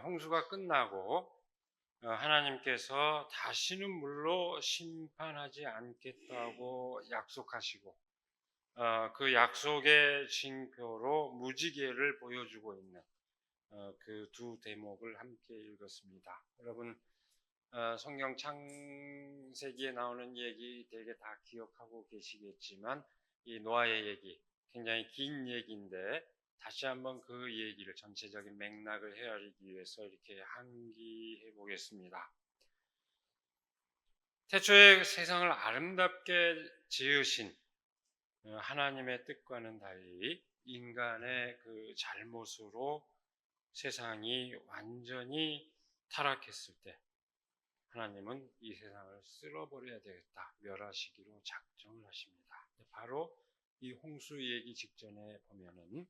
홍수가 끝나고 하나님께서 다시는 물로 심판하지 않겠다고 약속하시고 그 약속의 징표로 무지개를 보여주고 있는 그 두 대목을 함께 읽었습니다. 여러분 성경 창세기에 나오는 얘기 되게 다 기억하고 계시겠지만 이 노아의 얘기 굉장히 긴 얘기인데 다시 한번 그 얘기를 전체적인 맥락을 헤아리기 위해서 이렇게 한기해 보겠습니다. 태초에 세상을 아름답게 지으신 하나님의 뜻과는 달리 인간의 그 잘못으로 세상이 완전히 타락했을 때 하나님은 이 세상을 쓸어버려야 되겠다, 멸하시기로 작정을 하십니다. 바로 이 홍수 얘기 직전에 보면은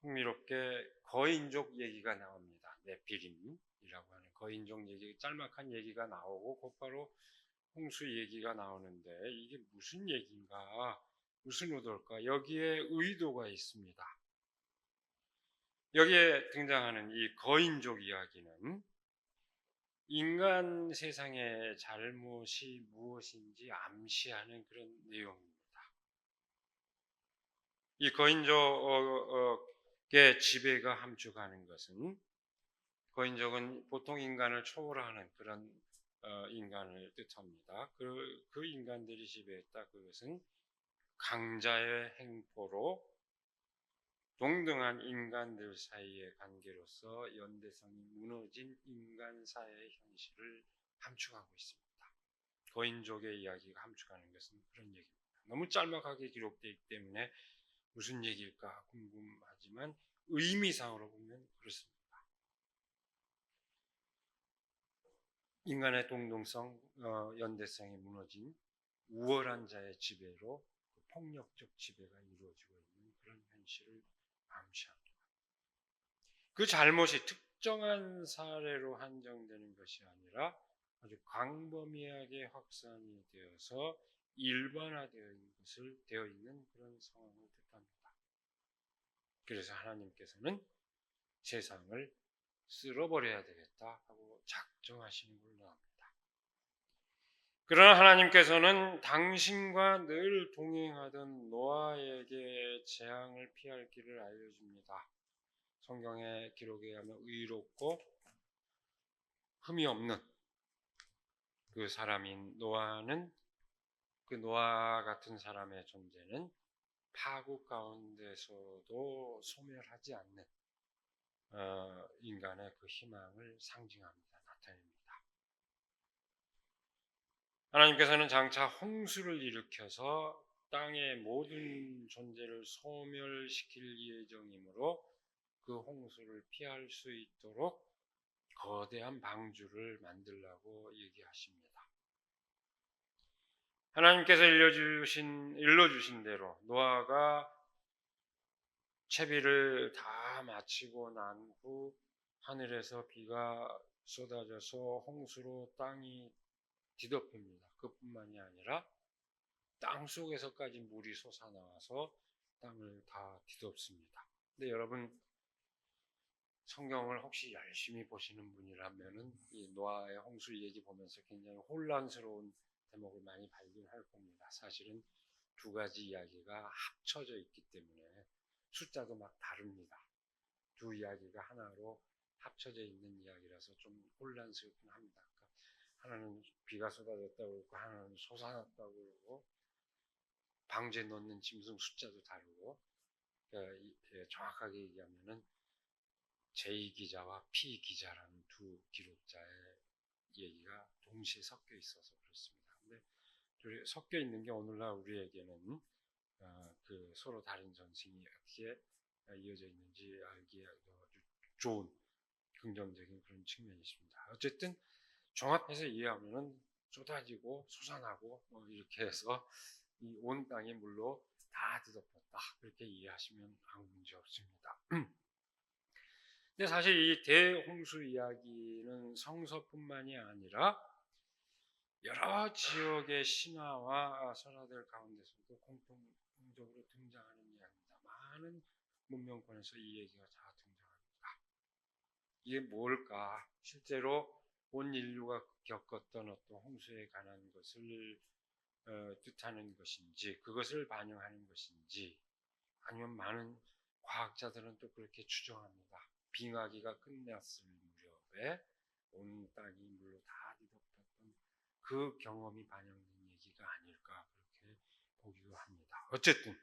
흥미롭게 거인족 얘기가 나옵니다. 네피림이라고 하는 거인족 얘기, 짤막한 얘기가 나오고 곧바로 홍수 얘기가 나오는데 이게 무슨 얘기인가, 무슨 의도일까? 여기에 의도가 있습니다. 여기에 등장하는 이 거인족 이야기는 인간 세상의 잘못이 무엇인지 암시하는 그런 내용입니다. 이 거인족의 지배가 함축하는 것은, 거인족은 보통 인간을 초월하는 그런 인간을 뜻합니다. 그 인간들이 지배했다. 그것은 강자의 행포로 동등한 인간들 사이의 관계로서 연대성이 무너진 인간 사회의 현실을 함축하고 있습니다. 거인족의 이야기가 함축하는 것은 그런 얘기입니다. 너무 짤막하게 기록되어 있기 때문에 무슨 얘기일까 궁금하지만 의미상으로 보면 그렇습니다. 인간의 동등성, 연대성이 무너진 우월한 자의 지배로 그 폭력적 지배가 이루어지고 있는 그런 현실을 암시합니다. 그 잘못이 특정한 사례로 한정되는 것이 아니라 아주 광범위하게 확산이 되어서 일반화되어 있는 그런 상황을 뜻합니다. 그래서 하나님께서는 세상을 쓸어버려야 되겠다 하고 작정하시는 걸로 나옵니다. 그러나 하나님께서는 당신과 늘 동행하던 노아에게 재앙을 피할 길을 알려줍니다. 성경의 기록에 의하면 의롭고 흠이 없는 그 사람인 노아는, 그 노아 같은 사람의 존재는 파국 가운데서도 소멸하지 않는 인간의 그 희망을 상징합니다. 나타냅니다. 하나님께서는 장차 홍수를 일으켜서 땅의 모든 존재를 소멸시킬 예정이므로 그 홍수를 피할 수 있도록 거대한 방주를 만들라고 얘기하십니다. 하나님께서 일러주신 대로 노아가 채비를 다 마치고 난 후 하늘에서 비가 쏟아져서 홍수로 땅이 뒤덮입니다. 그뿐만이 아니라 땅 속에서까지 물이 솟아나와서 땅을 다 뒤덮습니다. 근데 여러분 성경을 혹시 열심히 보시는 분이라면은 이 노아의 홍수 얘기 보면서 굉장히 혼란스러운 대목을 많이 발견할 겁니다. 사실은 두 가지 이야기가 합쳐져 있기 때문에 숫자도 막 다릅니다. 두 이야기가 하나로 합쳐져 있는 이야기라서 좀 혼란스럽긴 합니다. 그러니까 하나는 비가 쏟아졌다고 그러고 하나는 솟아났다고 그러고 방주에 넣는 짐승 숫자도 다르고, 그러니까 정확하게 얘기하면은 제2기자와 P기자라는 두 기록자의 얘기가 동시에 섞여 있어서 그렇습니다. 근데 둘이 섞여 있는 게 오늘날 우리에게는 그 서로 다른 전승이 어떻게 이어져 있는지 알기에 아주 좋은 긍정적인 그런 측면이 있습니다. 어쨌든 종합해서 이해하면은 쏟아지고 솟아나고 이렇게 해서 이 온 땅이 물로 다 뒤덮였다, 그렇게 이해하시면 아무 문제 없습니다. 근데 사실 이 대홍수 이야기는 성서뿐만이 아니라 여러 지역의 신화와 설화들 가운데서도 공통적으로 등장하는 이야기입니다. 많은 문명권에서 이 얘기가 다 등장합니다. 이게 뭘까? 실제로 온 인류가 겪었던 어떤 홍수에 관한 것을 뜻하는 것인지, 그것을 반영하는 것인지, 아니면 많은 과학자들은 또 그렇게 추정합니다. 빙하기가 끝났을 무렵에 온 땅이 물로 다 뒤덮였던 그 경험이 반영된 얘기가 아닐까 그렇게 보기도 합니다. 어쨌든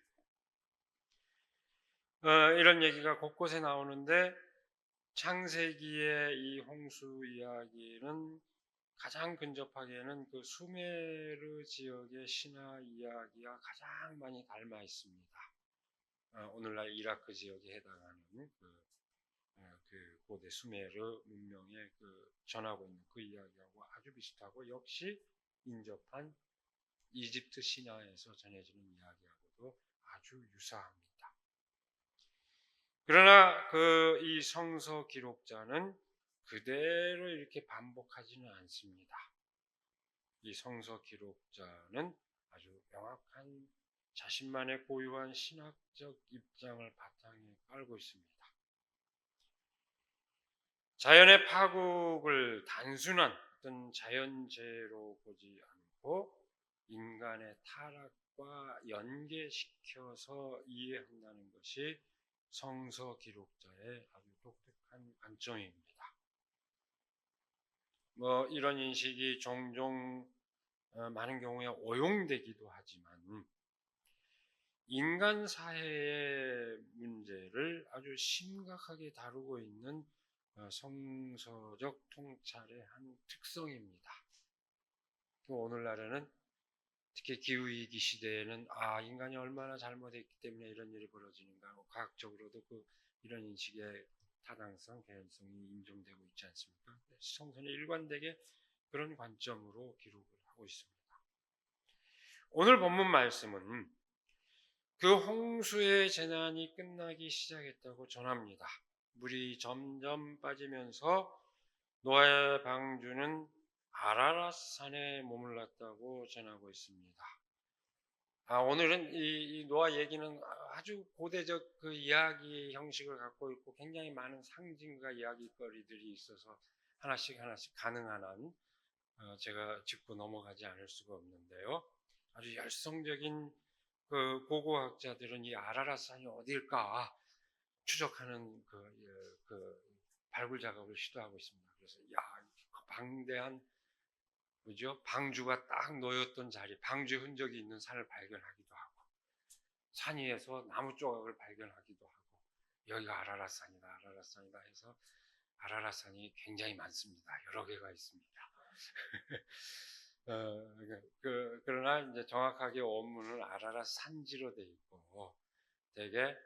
이런 얘기가 곳곳에 나오는데 창세기의 이 홍수 이야기는 가장 근접하게는 그 수메르 지역의 신화 이야기와 가장 많이 닮아 있습니다. 오늘날 이라크 지역에 해당하는 그 고대 수메르 문명에 전하고 있는 그 이야기하고 아주 비슷하고, 역시 인접한 이집트 신화에서 전해지는 이야기하고도 아주 유사합니다. 그러나 이 성서 기록자는 그대로 이렇게 반복하지는 않습니다. 이 성서 기록자는 아주 명확한 자신만의 고유한 신학적 입장을 바탕에 깔고 있습니다. 자연의 파국을 단순한 어떤 자연재해로 보지 않고 인간의 타락과 연계시켜서 이해한다는 것이 성서 기록자의 아주 독특한 관점입니다. 이런 인식이 종종 많은 경우에 오용되기도 하지만 인간 사회의 문제를 아주 심각하게 다루고 있는 성서적 통찰의 한 특성입니다. 오늘날에는 특히 기후위기 시대에는 인간이 얼마나 잘못했기 때문에 이런 일이 벌어지는가, 과학적으로도 이런 인식의 타당성, 개연성이 인정되고 있지 않습니까? 성서는 일관되게 그런 관점으로 기록을 하고 있습니다. 오늘 본문 말씀은 그 홍수의 재난이 끝나기 시작했다고 전합니다. 물이 점점 빠지면서 노아의 방주는 아라랏 산에 머물렀다고 전하고 있습니다. 오늘은 이 노아 얘기는 아주 고대적 그 이야기 형식을 갖고 있고 굉장히 많은 상징과 이야기거리들이 있어서 하나씩 가능한 한 제가 짚고 넘어가지 않을 수가 없는데요. 아주 열성적인 그 고고학자들은 이 아라랏 산이 어디일까 추적하는 그 발굴 작업을 시도하고 있습니다. 그래서 방대한 방주가 딱 놓였던 자리, 방주 흔적이 있는 산을 발견하기도 하고, 산 위에서 나무 조각을 발견하기도 하고, 여기가 아라랏 산이다 해서 아라랏 산이 굉장히 많습니다. 여러 개가 있습니다. 그러나 이제 정확하게 원문은 아라랏 산지로 돼 있고, 대개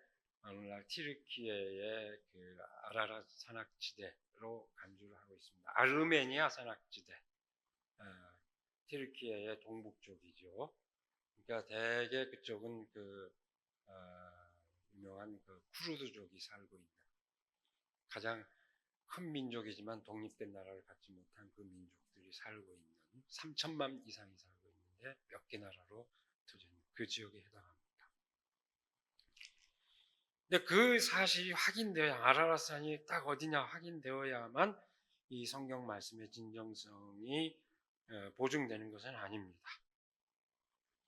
오늘날 튀르키예의 그 아라랏 산악지대로 간주를 하고 있습니다. 아르메니아 산악지대, 튀르키예의 동북쪽이죠. 그러니까 대개 그쪽은 유명한 쿠르드족이 살고 있는, 가장 큰 민족이지만 독립된 나라를 갖지 못한 그 민족들이 살고 있는 3천만 이상이 살고 있는데 몇 개 나라로 터진 그 지역에 해당합니다. 근데 그 사실이 확인되어야, 아라랏 산이 딱 어디냐 확인되어야만 이 성경 말씀의 진정성이 보증되는 것은 아닙니다.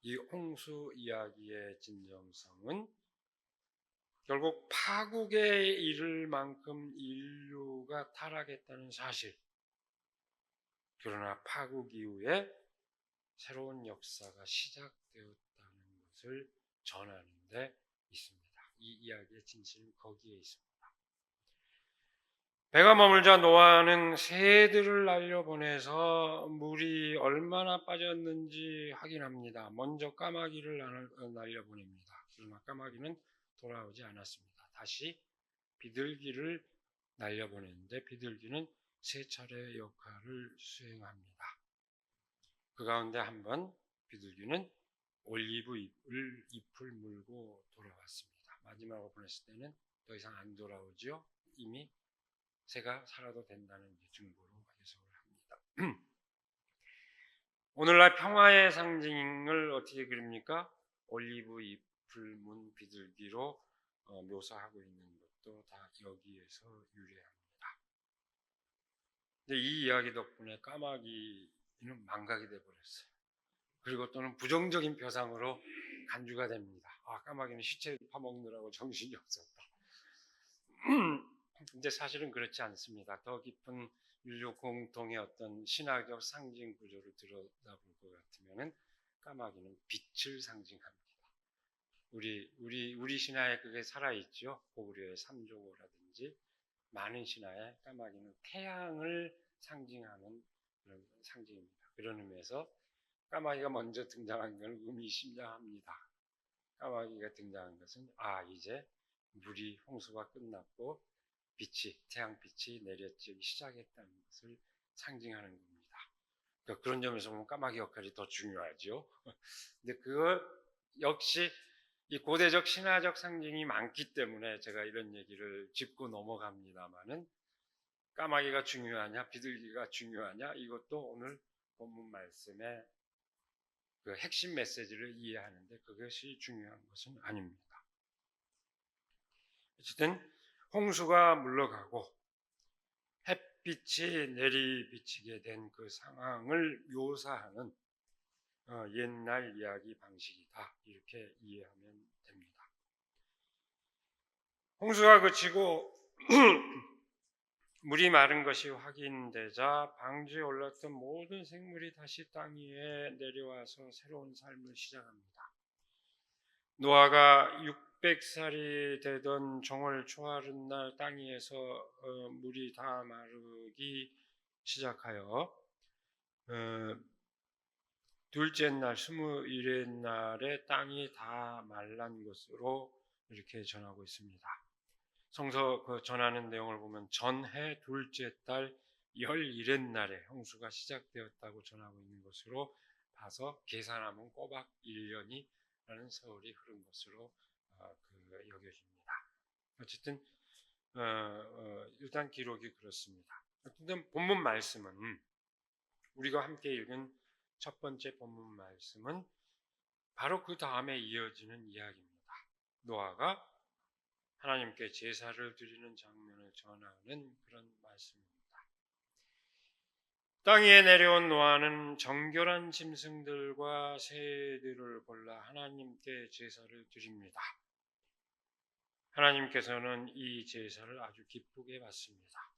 이 홍수 이야기의 진정성은 결국 파국에 이를 만큼 인류가 타락했다는 사실, 그러나 파국 이후에 새로운 역사가 시작되었다는 것을 전하는 데 있습니다. 이 이야기의 진실은 거기에 있습니다. 배가 머물자 노아는 새들을 날려보내서 물이 얼마나 빠졌는지 확인합니다. 먼저 까마귀를 날려보냅니다. 그러나 까마귀는 돌아오지 않았습니다. 다시 비둘기를 날려보냈는데 비둘기는 세 차례 역할을 수행합니다. 그 가운데 한 번 비둘기는 올리브 잎을 물고 돌아왔습니다. 마지막으로 보냈을 때는 더 이상 안 돌아오죠. 이미 새가 살아도 된다는 증거로 해석을 합니다. 오늘날 평화의 상징을 어떻게 그립니까? 올리브 잎을 문 비둘기로 묘사하고 있는 것도 다 여기에서 유래합니다. 근데 이 이야기 덕분에 까마귀는 망각이 돼 버렸어요. 그리고 또는 부정적인 표상으로 간주가 됩니다. 까마귀는 시체 파먹느라고 정신이 없었다. 근데 사실은 그렇지 않습니다. 더 깊은 인류 공통의 어떤 신화적 상징 구조를 들여다볼 것 같으면은 까마귀는 빛을 상징합니다. 우리 신화에 그게 살아있죠. 고구려의 삼조고라든지 많은 신화에 까마귀는 태양을 상징하는 그런 상징입니다. 그런 의미에서 까마귀가 먼저 등장한 건 의미심장합니다. 까마귀가 등장한 것은 이제 물이 홍수가 끝났고 태양빛이 내려지기 시작했다는 것을 상징하는 겁니다. 그러니까 그런 점에서 보면 까마귀 역할이 더 중요하죠. 근데 그거 역시 이 고대적 신화적 상징이 많기 때문에 제가 이런 얘기를 짚고 넘어갑니다만은 까마귀가 중요하냐 비둘기가 중요하냐 이것도 오늘 본문 말씀의 그 핵심 메시지를 이해하는데 그것이 중요한 것은 아닙니다. 어쨌든 홍수가 물러가고 햇빛이 내리비치게 된 그 상황을 묘사하는 옛날 이야기 방식이다. 이렇게 이해하면 됩니다. 홍수가 그치고 물이 마른 것이 확인되자 방주에 올랐던 모든 생물이 다시 땅 위에 내려와서 새로운 삶을 시작합니다. 노아가 600살이 되던 정월 초하룻 날 땅 위에서 물이 다 마르기 시작하여 둘째 날 21일 날에 땅이 다 말란 것으로 이렇게 전하고 있습니다. 성서 그 전하는 내용을 보면 전해 둘째 달 11일 날에 홍수가 시작되었다고 전하고 있는 것으로 봐서 계산하면 꼬박 1년이라는 세월이 흐른 것으로 여겨집니다. 어쨌든 일단 기록이 그렇습니다. 어쨌든 본문 말씀은 우리가 함께 읽은 첫 번째 본문 말씀은 바로 그 다음에 이어지는 이야기입니다. 노아가 하나님께 제사를 드리는 장면을 전하는 그런 말씀입니다. 땅 위에 내려온 노아는 정결한 짐승들과 새들을 골라 하나님께 제사를 드립니다. 하나님께서는 이 제사를 아주 기쁘게 받습니다.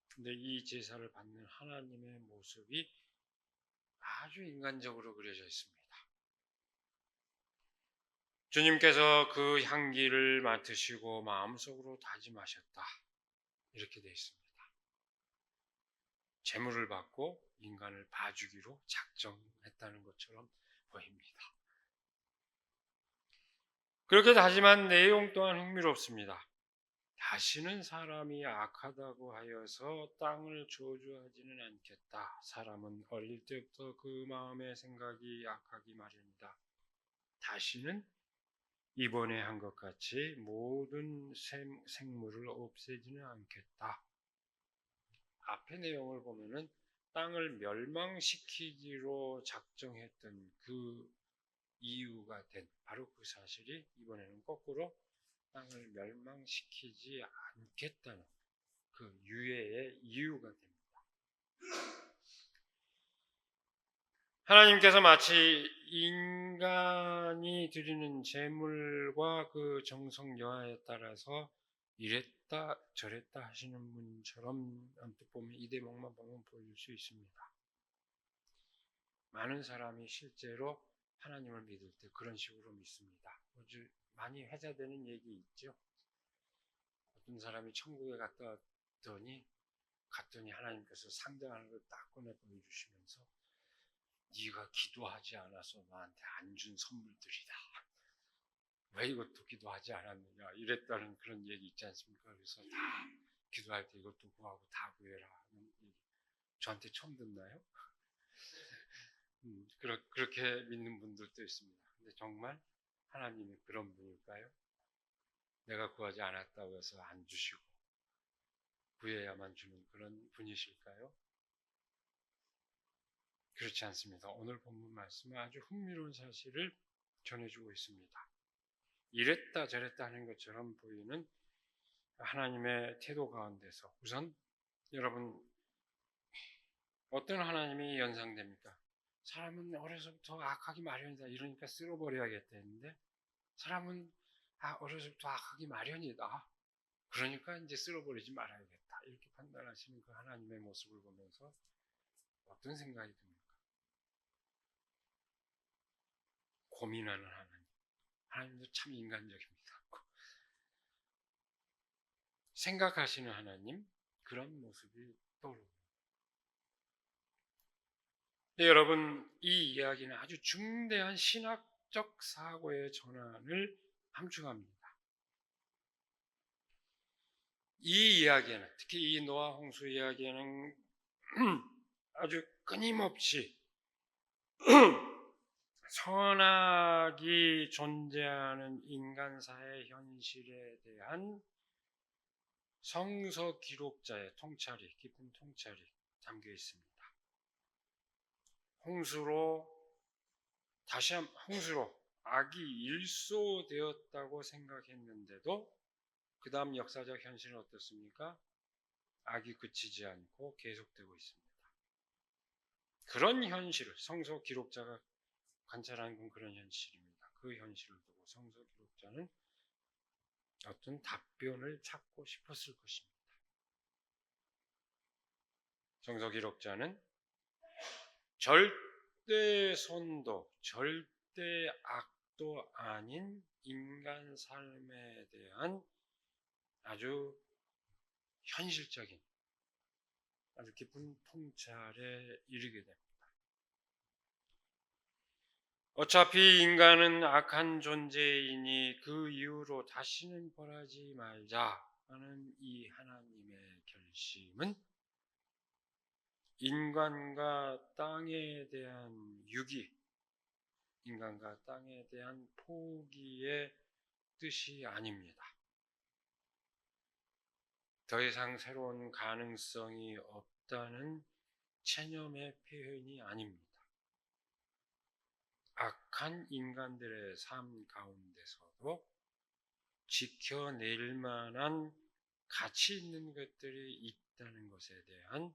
근데 이 제사를 받는 하나님의 모습이 아주 인간적으로 그려져 있습니다. 주님께서 그 향기를 맡으시고 마음속으로 다짐하셨다. 이렇게 되어 있습니다. 제물을 받고 인간을 봐주기로 작정했다는 것처럼 보입니다. 그렇게 다짐한 내용 또한 흥미롭습니다. 다시는 사람이 악하다고 하여서 땅을 저주하지는 않겠다. 사람은 어릴 때부터 그 마음의 생각이 악하기 마련이다. 다시는 이번에 한 것 같이 모든 생물을 없애지는 않겠다. 앞의 내용을 보면은 땅을 멸망시키기로 작정했던 그 이유가 된 바로 그 사실이 이번에는 거꾸로 땅을 멸망시키지 않겠다는 그 유예의 이유가 됩니다. 하나님께서 마치 인간이 드리는 제물과 그 정성 여하에 따라서 이랬다 저랬다 하시는 분처럼 언뜻 보면 이 대목만 보면 보일 수 있습니다. 많은 사람이 실제로 하나님을 믿을 때 그런 식으로 믿습니다. 아주 많이 회자되는 얘기 있죠. 어떤 사람이 천국에 갔더니 하나님께서 상자 하나를 딱 꺼내 보여주시면서 네가 기도하지 않아서 나한테 안 준 선물들이다. 왜 이것도 기도하지 않았느냐 이랬다는 그런 얘기 있지 않습니까? 그래서 다 기도할 때 이것도 구하고 다 구해라 하는 얘기 저한테 처음 듣나요? 그렇게 믿는 분들도 있습니다. 근데 정말 하나님이 그런 분일까요? 내가 구하지 않았다고 해서 안 주시고 구해야만 주는 그런 분이실까요? 그렇지 않습니다. 오늘 본문 말씀은 아주 흥미로운 사실을 전해주고 있습니다. 이랬다 저랬다 하는 것처럼 보이는 하나님의 태도 가운데서 우선 여러분 어떤 하나님이 연상됩니까? 사람은 어려서부터 악하기 마련이다. 이러니까 쓸어버려야겠다 했는데 사람은 어려서부터 악하기 마련이다. 그러니까 이제 쓸어버리지 말아야겠다. 이렇게 판단하시는 그 하나님의 모습을 보면서 어떤 생각이 듭니까? 고민하는 하나님. 하나님도 참 인간적입니다. 생각하시는 하나님, 그런 모습이 떠오릅니다. 네, 여러분, 이 이야기는 아주 중대한 신학적 사고의 전환을 함축합니다. 이 이야기는, 특히 이 노아 홍수 이야기는 아주 끊임없이 선악이 존재하는 인간사의 현실에 대한 성서 기록자의 통찰이, 깊은 통찰이 담겨 있습니다. 홍수로 악이 일소되었다고 생각했는데도 그 다음 역사적 현실은 어떻습니까? 악이 그치지 않고 계속되고 있습니다. 그런 현실을 성서 기록자가 관찰하는 건 그런 현실입니다. 그 현실을 두고 성서 기록자는 어떤 답변을 찾고 싶었을 것입니다. 성서 기록자는 절대 선도, 절대 악도 아닌 인간 삶에 대한 아주 현실적인, 아주 깊은 통찰에 이르게 됩니다. 어차피 인간은 악한 존재이니 그 이후로 다시는 벌하지 말자 하는 이 하나님의 결심은 인간과 땅에 대한 유기, 인간과 땅에 대한 포기의 뜻이 아닙니다. 더 이상 새로운 가능성이 없다는 체념의 표현이 아닙니다. 악한 인간들의 삶 가운데서도 지켜낼 만한 가치 있는 것들이 있다는 것에 대한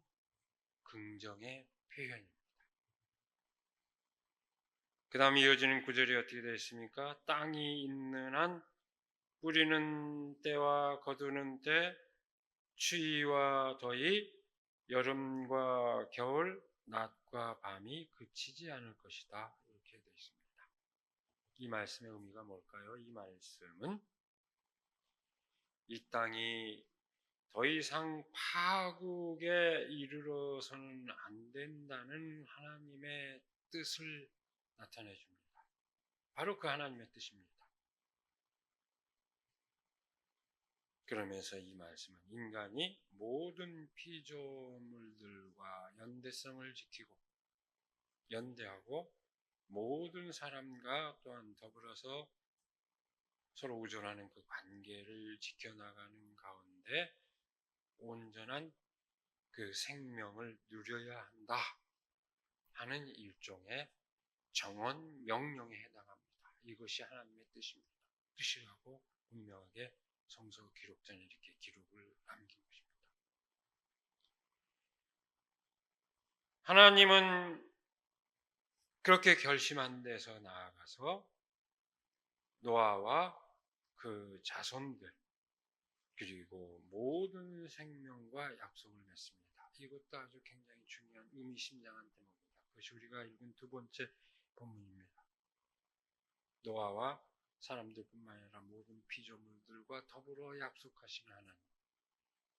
긍정의 표현입니다. 그 다음 이어지는 구절이 어떻게 되어 있습니까? 땅이 있는 한 뿌리는 때와 거두는 때, 추위와 더위, 여름과 겨울, 낮과 밤이 그치지 않을 것이다. 이렇게 되어 있습니다. 이 말씀의 의미가 뭘까요? 이 말씀은 이 땅이 더 이상 파국에 이르러서는 안 된다는 하나님의 뜻을 나타내 줍니다. 바로 그 하나님의 뜻입니다. 그러면서 이 말씀은 인간이 모든 피조물들과 연대성을 지키고 연대하고 모든 사람과 또한 더불어서 서로 의존하는 그 관계를 지켜나가는 가운데 온전한 그 생명을 누려야 한다 하는 일종의 정언 명령에 해당합니다. 이것이 하나님의 뜻입니다. 뜻이라고 분명하게 성서 기록자는 이렇게 기록을 남긴 것입니다. 하나님은 그렇게 결심한 데서 나아가서 노아와 그 자손들 그리고 모든 생명과 약속을 맺습니다. 이것도 아주 굉장히 중요한 의미심장한 대목입니다. 그것이 우리가 읽은 두 번째 본문입니다. 노아와 사람들뿐만 아니라 모든 피조물들과 더불어 약속하시는 하나님.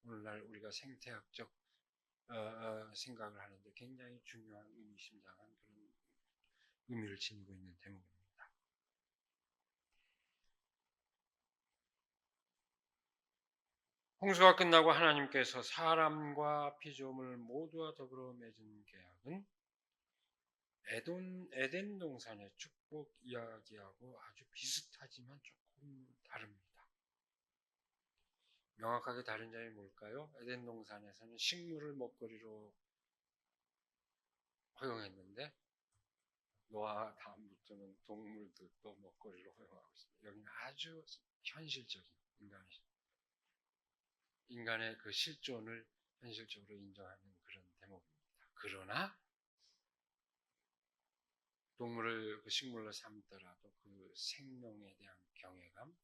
오늘날 우리가 생태학적 생각을 하는데 굉장히 중요한 의미심장한 그런 의미를 지니고 있는 대목입니다. 홍수가 끝나고 하나님께서 사람과 피조물 모두와 더불어 맺은 계약은 에덴 동산의 축복 이야기하고 아주 비슷하지만 조금 다릅니다. 명확하게 다른 점이 뭘까요? 에덴 동산에서는 식물을 먹거리로 허용했는데 노아 다음부터는 동물들도 먹거리로 허용하고 있습니다. 여기는 아주 현실적인 인간의 그 실존을 현실적으로 인정하는 그런 대목입니다. 그러나 동물을 식물로 삼더라도 그 생명에 대한 경외감,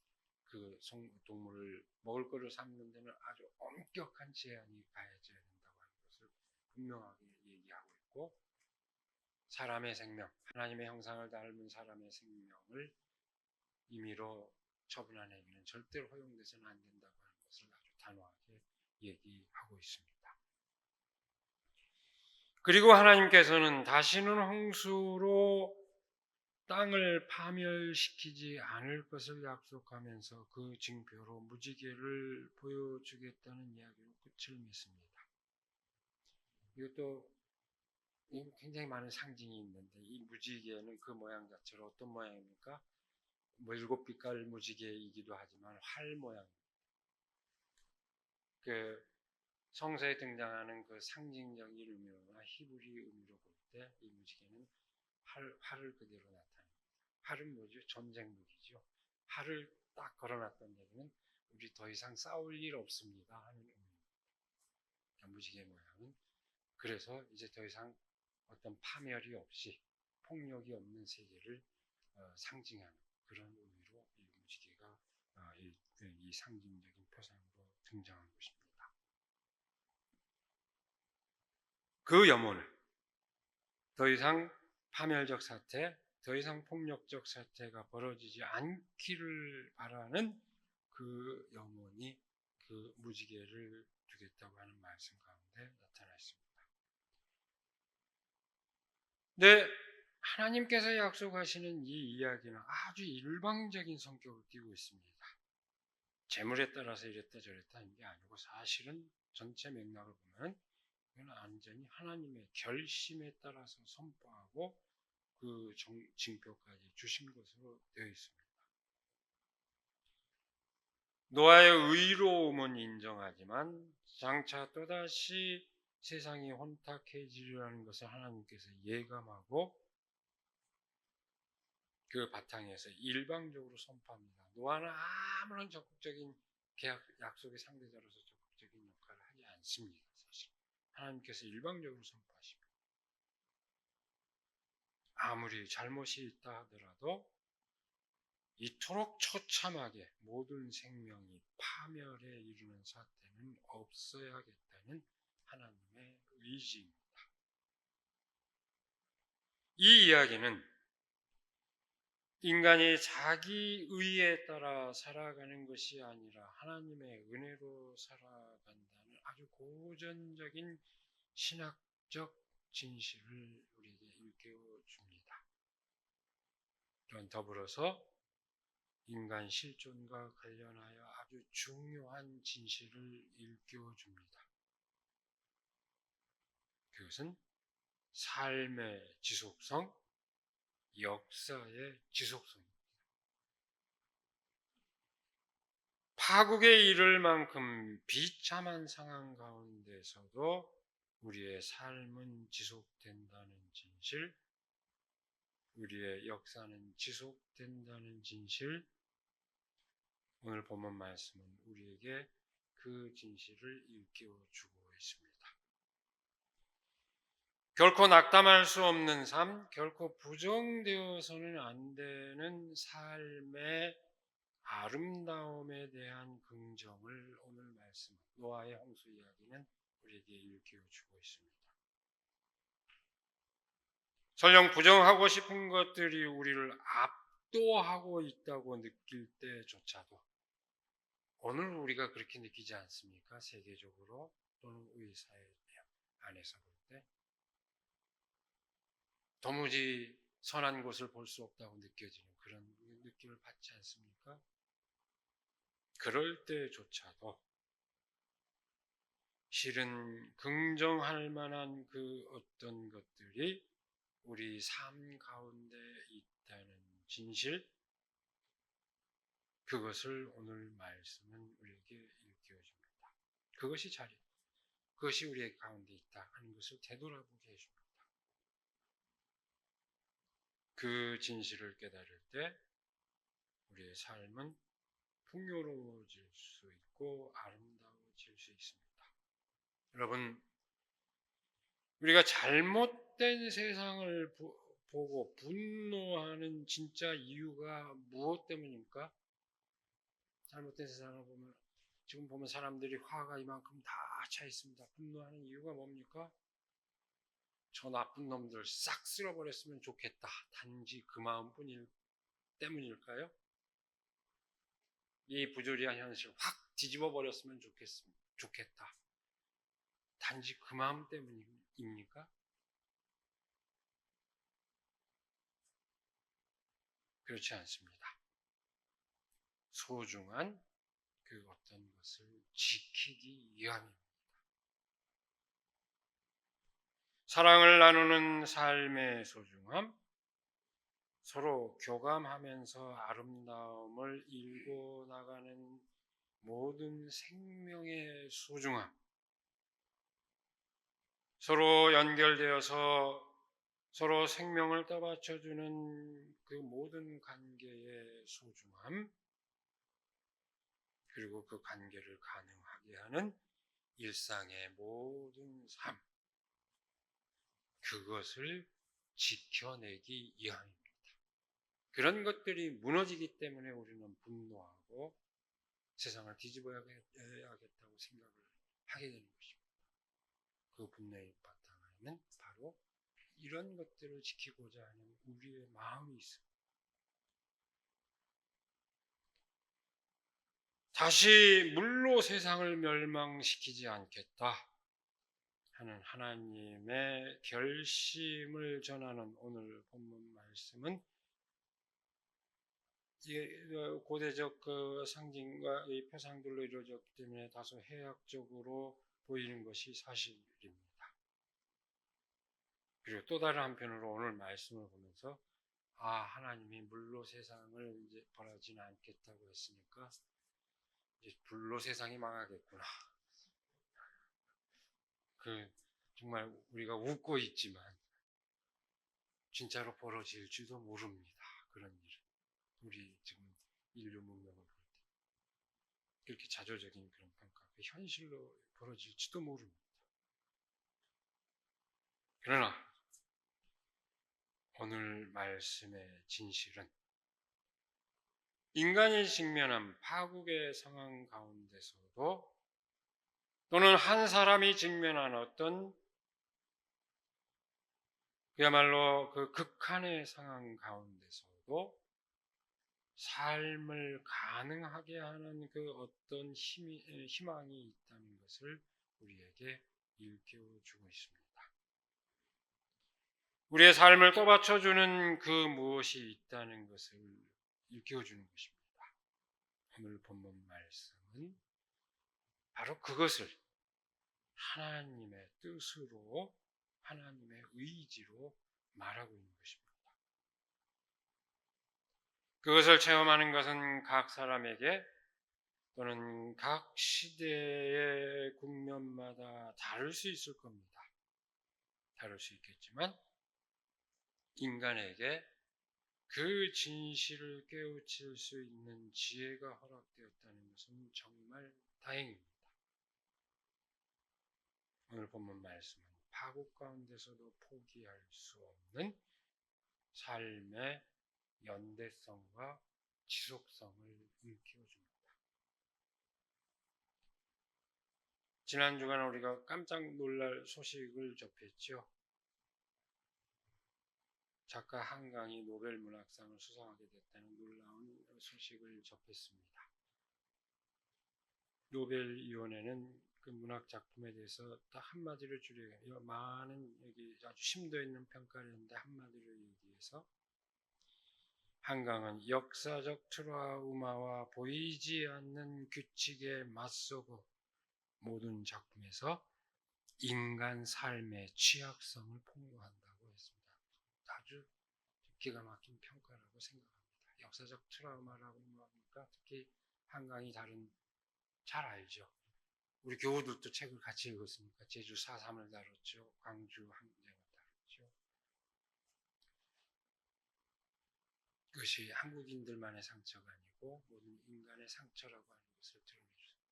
그 동물을 먹을 거를 삼는 데는 아주 엄격한 제한이 가해져야 된다고 하는 것을 분명하게 얘기하고 있고, 사람의 생명, 하나님의 형상을 닮은 사람의 생명을 임의로 처분한 행위는 절대로 허용돼서는 안 된다고 하는 것을 아주 단호하게 얘기하고 있습니다. 그리고 하나님께서는 다시는 홍수로 땅을 파멸시키지 않을 것을 약속하면서 그 징표로 무지개를 보여주겠다는 이야기로 끝을 맺습니다. 이것도 굉장히 많은 상징이 있는데, 이 무지개는 그 모양 자체로 어떤 모양입니까? 뭐 7빛깔 무지개이기도 하지만 활 모양. 그 성서에 등장하는 그 상징적인 의미나 히브리 의미로 볼 때 이 무지개는 활을 그대로 나타냅니다. 활은 뭐죠? 전쟁 무기죠. 활을 딱 걸어놨던 얘기는 우리 더 이상 싸울 일 없습니다 하는 의미입니다. 무지개 모양은 그래서 이제 더 이상 어떤 파멸이 없이 폭력이 없는 세계를 상징하는 그런 의미로 이 무지개가 이 상징적인 표상으로 등장한 것입니다. 그 염원을 더 이상 파멸적 사태, 더 이상 폭력적 사태가 벌어지지 않기를 바라는 그 염원이 그 무지개를 두겠다고 하는 말씀 가운데 나타나 있습니다. 네, 하나님께서 약속하시는 이 이야기는 아주 일방적인 성격을 띠고 있습니다. 재물에 따라서 이랬다 저랬다 하는 게 아니고 사실은 전체 맥락을 보면 이건 완전히 하나님의 결심에 따라서 선포하고 그 징표까지 주신 것으로 되어 있습니다. 노아의 의로움은 인정하지만 장차 또다시 세상이 혼탁해지리라는 것을 하나님께서 예감하고 그 바탕에서 일방적으로 선포합니다. 노아는 아무런 적극적인 계약, 약속의 상대자로서 적극적인 역할을 하지 않습니다. 사실 하나님께서 일방적으로 선포하십니다. 아무리 잘못이 있다 하더라도 이토록 처참하게 모든 생명이 파멸에 이르는 사태는 없어야겠다는 하나님의 의지입니다. 이 이야기는 인간이 자기 의에 따라 살아가는 것이 아니라 하나님의 은혜로 살아간다는 아주 고전적인 신학적 진실을 우리에게 일깨워줍니다. 또한 더불어서 인간 실존과 관련하여 아주 중요한 진실을 일깨워줍니다. 그것은 삶의 지속성, 역사의 지속성입니다. 파국에 이를 만큼 비참한 상황 가운데서도 우리의 삶은 지속된다는 진실, 우리의 역사는 지속된다는 진실, 오늘 본문 말씀은 우리에게 그 진실을 일깨워주고 있습니다. 결코 낙담할 수 없는 삶, 결코 부정되어서는 안 되는 삶의 아름다움에 대한 긍정을 오늘 말씀, 노아의 홍수 이야기는 우리에게 일깨워주고 있습니다. 설령 부정하고 싶은 것들이 우리를 압도하고 있다고 느낄 때조차도 오늘 우리가 그렇게 느끼지 않습니까? 세계적으로 또는 우리 사회 안에서 볼 때 도무지 선한 곳을 볼 수 없다고 느껴지는 그런 느낌을 받지 않습니까? 그럴 때조차도 실은 긍정할 만한 그 어떤 것들이 우리 삶 가운데 있다는 진실, 그것을 오늘 말씀은 우리에게 일깨워줍니다. 그것이 우리의 가운데 있다 하는 것을 되돌아보게 해줍니다. 그 진실을 깨달을 때 우리의 삶은 풍요로워질 수 있고 아름다워질 수 있습니다. 여러분, 우리가 잘못된 세상을 보고 분노하는 진짜 이유가 무엇 때문입니까? 잘못된 세상을 보면 지금 보면 사람들이 화가 이만큼 다 차 있습니다. 분노하는 이유가 뭡니까? 저 나쁜 놈들 싹 쓸어버렸으면 좋겠다. 단지 그 마음뿐일 때문일까요? 이 부조리한 현실 확 뒤집어 버렸으면 좋겠다. 단지 그 마음 때문입니까? 그렇지 않습니다. 소중한 그 어떤 것을 지키기 위함입니다. 사랑을 나누는 삶의 소중함, 서로 교감하면서 아름다움을 일궈 나가는 모든 생명의 소중함, 서로 연결되어서 서로 생명을 떠받쳐주는 그 모든 관계의 소중함, 그리고 그 관계를 가능하게 하는 일상의 모든 삶, 그것을 지켜내기 위함입니다. 그런 것들이 무너지기 때문에 우리는 분노하고 세상을 뒤집어야겠다고 생각을 하게 되는 것입니다. 그 분노의 바탕에는 바로 이런 것들을 지키고자 하는 우리의 마음이 있습니다. 다시 물로 세상을 멸망시키지 않겠다 하는 하나님의 결심을 전하는 오늘 본문 말씀은 고대적 그 상징과 이 표상들로 이루어졌기 때문에 다소 해학적으로 보이는 것이 사실입니다. 그리고 또 다른 한편으로 오늘 말씀을 보면서 하나님이 물로 세상을 이제 벌하지는 않겠다고 했으니까 이제 불로 세상이 망하겠구나. 정말 우리가 웃고 있지만 진짜로 벌어질지도 모릅니다. 그런 일은 우리 지금 인류 문명을 볼 때 그렇게 자조적인 그런 평가, 현실로 벌어질지도 모릅니다. 그러나 오늘 말씀의 진실은 인간이 직면한 파국의 상황 가운데서도 또는 한 사람이 직면한 어떤 그야말로 그 극한의 상황 가운데서도 삶을 가능하게 하는 그 어떤 희망이 있다는 것을 우리에게 일깨워주고 있습니다. 우리의 삶을 떠받쳐주는 그 무엇이 있다는 것을 일깨워주는 것입니다. 오늘 본문 말씀은 바로 그것을 하나님의 뜻으로, 하나님의 의지로 말하고 있는 것입니다. 그것을 체험하는 것은 각 사람에게 또는 각 시대의 국면마다 다를 수 있을 겁니다. 다를 수 있겠지만 인간에게 그 진실을 깨우칠 수 있는 지혜가 허락되었다는 것은 정말 다행입니다. 오늘 본문 말씀은 파국 가운데서도 포기할 수 없는 삶의 연대성과 지속성을 일깨워줍니다. 지난 주간에 우리가 깜짝 놀랄 소식을 접했죠. 작가 한강이 노벨 문학상을 수상하게 됐다는 놀라운 소식을 접했습니다. 노벨위원회는 그 문학 작품에 대해서 딱 한마디로 줄여요. 많은 여기 아주 심도 있는 평가를 했는데 한마디로 얘기해서 한강은 역사적 트라우마와 보이지 않는 규칙에 맞서고 모든 작품에서 인간 삶의 취약성을 폭로한다고 했습니다. 아주 기가 막힌 평가라고 생각합니다. 역사적 트라우마라고 합니까? 특히 한강이 잘 알죠. 우리 교우들도 책을 같이 읽었습니까? 제주 4.3을 다뤘죠. 광주 항쟁을 다뤘죠. 그것이 한국인들만의 상처가 아니고 모든 인간의 상처라고 하는 것을 드러내주습니다.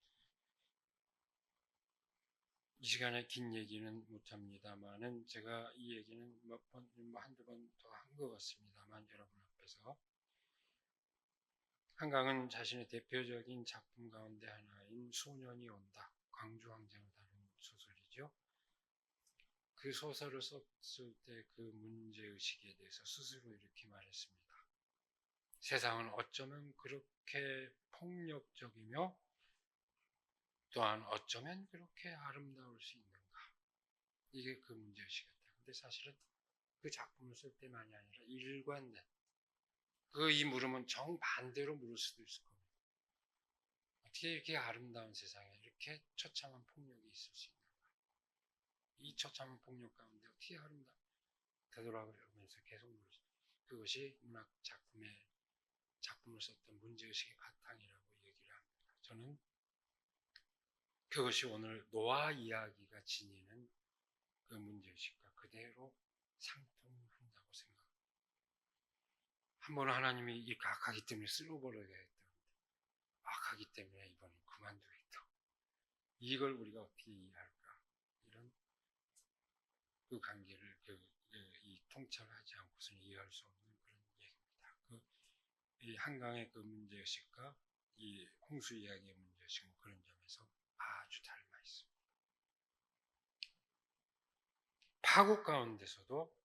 이 시간에 긴 얘기는 못합니다만은 제가 이 얘기는 한두 번 더 한 것 같습니다만 여러분 앞에서 한강은 자신의 대표적인 작품 가운데 하나인 소년이 온다, 광주항쟁을 다룬 소설이죠. 그 소설을 썼을 때 그 문제의식에 대해서 스스로 이렇게 말했습니다. 세상은 어쩌면 그렇게 폭력적이며 또한 어쩌면 그렇게 아름다울 수 있는가. 이게 그 문제의식이었다. 근데 사실은 그 작품을 쓸 때만이 아니라 일관된 이 물음은 정반대로 물을 수도 있을 겁니다. 어떻게 이렇게 아름다운 세상에 이렇게 처참한 폭력이 있을 수 있는가? 이 처참한 폭력 가운데 어떻게 아름다운 되돌아가면서 계속 물을 수 그것이 문학 작품을 썼던 문제의식의 바탕이라고 얘기를 합니다. 저는 그것이 오늘 노아 이야기가 지니는 그 문제의식과 그대로 상통한다고 생각합니다. 한 번은 하나님이 이 악하기 때문에 쓸어버려야 했던 악하기 때문에 이번엔 그만두겠다. 이걸 우리가 어떻게 이해할까? 이런 그 관계를 이 통찰하지 않고서는 이해할 수 없는 그런 얘기입니다. 이 한강의 그 문제의식과 이 홍수 이야기의 문제의식은 그런 점에서 아주 닮아 있습니다. 파국 가운데서도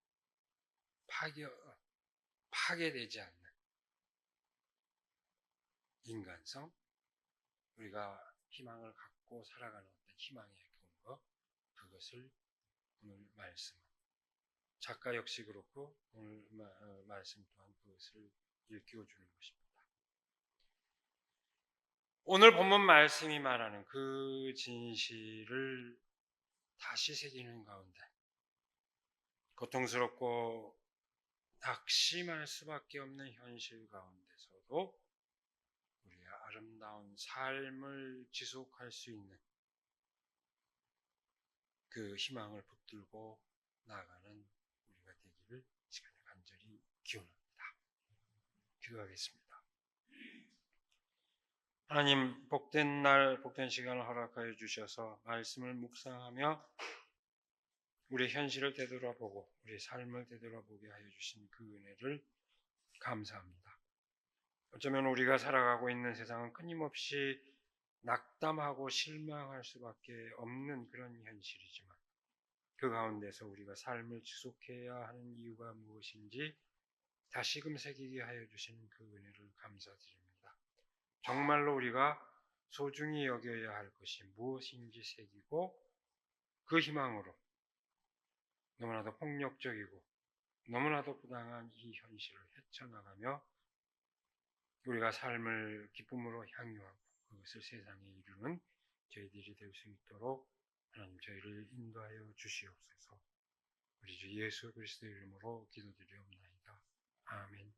파괴되지 않는 인간성, 우리가 희망을 갖고 살아가는 어떤 희망의 근거, 그것을 오늘 말씀은 작가 역시 그렇고 오늘 말씀 또한 그것을 일깨워주는 것입니다. 오늘 본문 말씀이 말하는 그 진실을 다시 새기는 가운데 고통스럽고 낙심할 수밖에 없는 현실 가운데서도 우리의 아름다운 삶을 지속할 수 있는 그 희망을 붙들고 나아가는 우리가 되기를 시간에 간절히 기원합니다. 기도하겠습니다. 하나님, 복된 날, 복된 시간을 허락하여 주셔서 말씀을 묵상하며 우리의 현실을 되돌아보고 우리의 삶을 되돌아보게 하여 주신 그 은혜를 감사합니다. 어쩌면 우리가 살아가고 있는 세상은 끊임없이 낙담하고 실망할 수밖에 없는 그런 현실이지만 그 가운데서 우리가 삶을 지속해야 하는 이유가 무엇인지 다시금 새기게 하여 주시는 그 은혜를 감사드립니다. 정말로 우리가 소중히 여겨야 할 것이 무엇인지 새기고 그 희망으로 너무나도 폭력적이고 너무나도 부당한 이 현실을 헤쳐나가며 우리가 삶을 기쁨으로 향유하고 그것을 세상에 이루는 저희들이 될 수 있도록 하나님 저희를 인도하여 주시옵소서. 우리 주 예수 그리스도의 이름으로 기도드리옵나이다. 아멘.